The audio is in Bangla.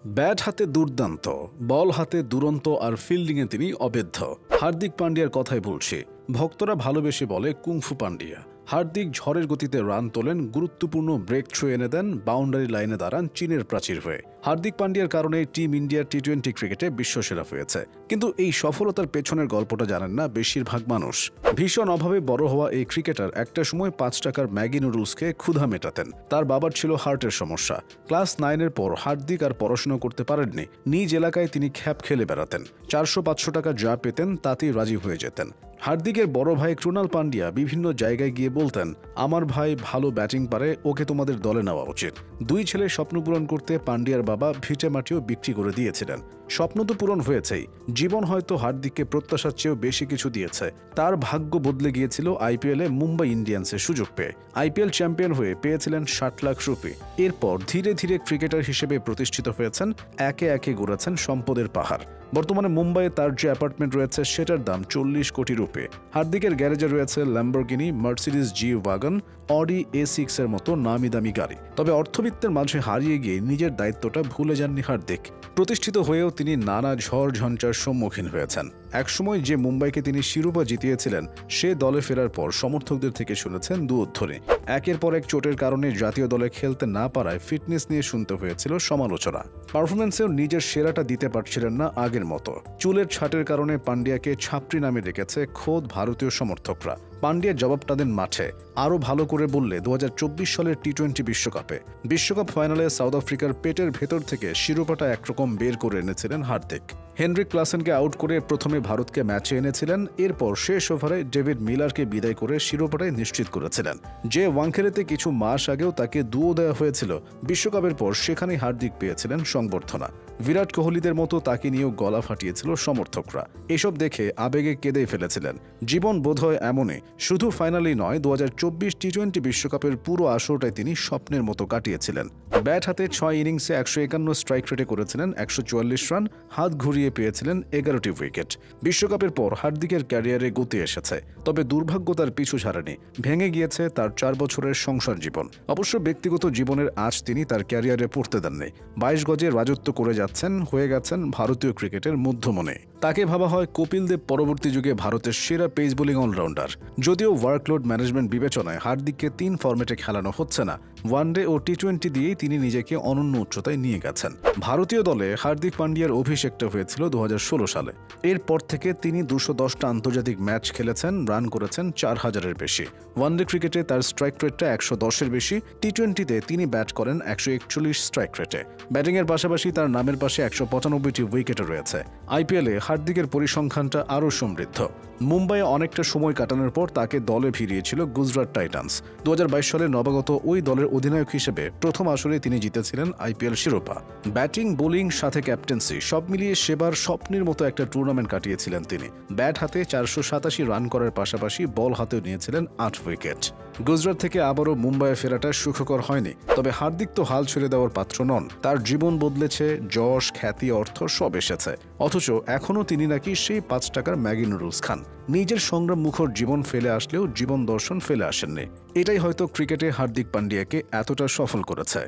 ব্যাট হাতে দুর্দান্ত, বল হাতে দুরন্ত আর ফিল্ডিংয়ে তিনি অবেধ্য। হার্দিক পান্ডিয়ার কথাই বলছি। ভক্তরা ভালোবেসে বলে কুংফু পান্ডিয়া। হার্দিক ঝড়ের গতিতে রান তোলেন, গুরুত্বপূর্ণ ব্রেক থ্রু এনে দেন, বাউন্ডারি লাইনে দাঁড়ান চীনের প্রাচীর হয়ে। হার্দিক পান্ডিয়ার কারণে টিম ইন্ডিয়া টি-20 ক্রিকেটে বিশ্বসেরা হয়েছে। কিন্তু এই সফলতার পেছনের গল্পটা জানেন না বেশিরভাগ মানুষ। ভীষণ অভাবে বড় হওয়া এই ক্রিকেটার একটা সময় ৫ টাকার ম্যাগি নুডলস খেয়ে ক্ষুধা মেটাতেন। তার বাবার ছিল হার্টের সমস্যা। ক্লাস 9-এর পর হার্দিক আর পড়াশোনা করতে পারেননি। নিজ এলাকায় তিনি খ্যাপ খেলে বেড়াতেন। ৪০০-৫০০ টাকা যা পেতেন তাতেই রাজি হয়ে যেতেন। হার্দিকের বড় ভাই ক্রুনাল পান্ডিয়া বিভিন্ন জায়গায় গিয়ে বলতেন, আমার ভাই ভালো ব্যাটিং পারে, ওকে তোমাদের দলে নেওয়া উচিত। দুই ছেলের স্বপ্ন পূরণ করতে পান্ডিয়ার বাবা ভিটে মাটিও বিক্রি করে দিয়েছিলেন। স্বপ্ন তো পূরণ হয়েছেই, জীবন হয়তো হার্দিককে প্রত্যাশার চেয়েও বেশি কিছু দিয়েছে। তার ভাগ্য বদলে গিয়েছিল আইপিএলে মুম্বাই ইন্ডিয়ান্সের সুযোগ পেয়ে। আইপিএল চ্যাম্পিয়ন হয়ে পেয়েছিলেন ৬০ লাখ রুপি। এরপর ধীরে ধীরে ক্রিকেটার হিসেবে প্রতিষ্ঠিত হয়েছেন, একে একে গড়েছেন সম্পদের পাহাড়। বর্তমানে মুম্বাইয়ে তার যে অ্যাপার্টমেন্ট রয়েছে সেটার দাম ৪০ কোটি রুপি। হার্দিকের গ্যারেজে রয়েছে ল্যাম্বরগিনি, মার্সিডিজ জি ওয়াগন, অডি A6 এর মতো নামি দামি গাড়ি। তবে অর্থবিত্তের মাঝে হারিয়ে গিয়ে নিজের দায়িত্বটা ভুলে যাননি হার্দিক। প্রতিষ্ঠিত হয়েও তিনি নানা ঝড় ঝঞ্ঝার সম্মুখীন হয়েছেন। একসময় যে মুম্বাইকে তিনি শিরোপা জিতিয়েছিলেন, সে দলে ফেরার পর সমর্থকদের থেকে শুনেছেন দুধরে। একের পর এক চোটের কারণে জাতীয় দলে খেলতে না পারায় ফিটনেস নিয়ে শুনতে হয়েছিল সমালোচনা। পারফরমেন্সেও নিজের সেরাটা দিতে পারছিলেন না আগের মতো। চুলের ছাটের কারণে পান্ডিয়াকে ছাপড়ি নামে রেখেছে খোদ ভারতীয় সমর্থকরা। পান্ডিয়া জবাবটা দেন মাঠে। আরও ভালো করে বললে ২০২৪ সালের টি-20 বিশ্বকাপে বিশ্বকাপ ফাইনালে সাউথ আফ্রিকার পেটের ভেতর থেকে শিরোপাটা একরকম বের করে এনেছিলেন হার্দিক। হেনরিক ক্লাসেনকে আউট করে প্রথমে ভারতকে ম্যাচে এনেছিলেন। এরপর শেষ ওভারে ডেভিড মিলারকে বিদায় করে শিরোপাটাই নিশ্চিত করেছিলেন। যে ওয়াংখেড়েতে কিছু মাস আগেও তাকে দুয়ো দেওয়া হয়েছিল, বিশ্বকাপের পর সেখানেই হার্দিক পেয়েছিলেন সংবর্ধনা। বিরাট কোহলিদের মতো তাকে নিয়েও গলা ফাটিয়েছিল সমর্থকরা। এসব দেখে আবেগে কেঁদে ফেলেছিলেন। জীবন বোধহয় এমনই, শুধু ফাইনালেই নয়, ২০২৪ টি-20 বিশ্বকাপের পুরো আসরটাই তিনি স্বপ্নের মতো কাটিয়েছিলেন। ব্যাট হাতে ৬ ইনিংসে ১৫১ স্ট্রাইক রেটে করেছিলেন ১৪৪ রান, হাত ঘুরিয়ে পেয়েছিলেন ১১টি উইকেট। বিশ্বকাপের পর হার্দিকের ক্যারিয়ারে গতি এসেছে, তবে দুর্ভাগ্য তার পিছু ছাড়েনি। ভেঙে গিয়েছে তার ৪ বছরের সংসার জীবন। অবশ্য ব্যক্তিগত জীবনের আজ তিনি তার ক্যারিয়ারে পড়তে দেননি। ২২ গজে রাজত্ব করে যাচ্ছেন, হয়ে গেছেন ভারতীয় ক্রিকেটের মধ্যমণি। তাকে ভাবা হয় কপিল দেব পরবর্তী যুগে ভারতের সেরা পেস বোলিং অলরাউন্ডার। যদিও ওয়ার্কলোড ম্যানেজমেন্ট বিবেচনায় হার্দিককে ৩ ফরম্যাটে খেলানো হচ্ছে না, ওয়ানডে ও টি-20 দিয়েই তিনি নিজেকে অনন্য উচ্চতায় নিয়ে গেছেন। ভারতীয় দলে হার্দিক পান্ডিয়ার অভিষেকটা হয়েছিল ২০১৬ সালে। এরপর থেকে তিনি ২১০টা আন্তর্জাতিক ম্যাচ খেলেছেন, রান করেছেন ৪,০০০-এর বেশি। ওয়ানডে ক্রিকেটে তার স্ট্রাইক রেটটা ১১০-এর বেশি। টি-20তে তিনি ব্যাট করেন ১৪১ স্ট্রাইক রেটে। ব্যাটিংয়ের পাশাপাশি তার নামের পাশে ১৯৫টি উইকেটও রয়েছে। আইপিএলে হার্দিকের পরিসংখ্যানটা আরও সমৃদ্ধ। মুম্বাইয়ে অনেকটা সময় কাটানোর পর তাকে দলে ভিড়িয়েছিল গুজরাট টাইটান্স। ২০২২ সালে নবাগত ওই দলের অধিনায়ক হিসেবে প্রথম আসরে তিনি জিতেছিলেন আইপিএল শিরোপা। ব্যাটিং, বোলিং সাথে ক্যাপ্টেন্সি সব মিলিয়ে সেবার স্বপ্নের মতো একটা টুর্নামেন্ট কাটিয়েছিলেন তিনি। ব্যাট হাতে ৪৮৭ রান করার পাশাপাশি বল হাতেও নিয়েছিলেন ৮ উইকেট। গুজরাট থেকে আবারও মুম্বাইয়ে ফেরাটা সুখকর হয়নি, তবে হার্দিক তো হাল ছেড়ে দেওয়ার পাত্র নন। তার জীবন বদলেছে, যশ, খ্যাতি, অর্থ সব এসেছে। অথচ এখনও তিনি নাকি সেই ৫ টাকার ম্যাগি নুডলস খান। নিজের সংগ্রাম মুখর জীবন ফেলে আসলেও জীবন দর্শন ফেলে আসেননি। এটাই হয়তো ক্রিকেটে হার্দিক পান্ডিয়াকে এতটা সফল করেছে।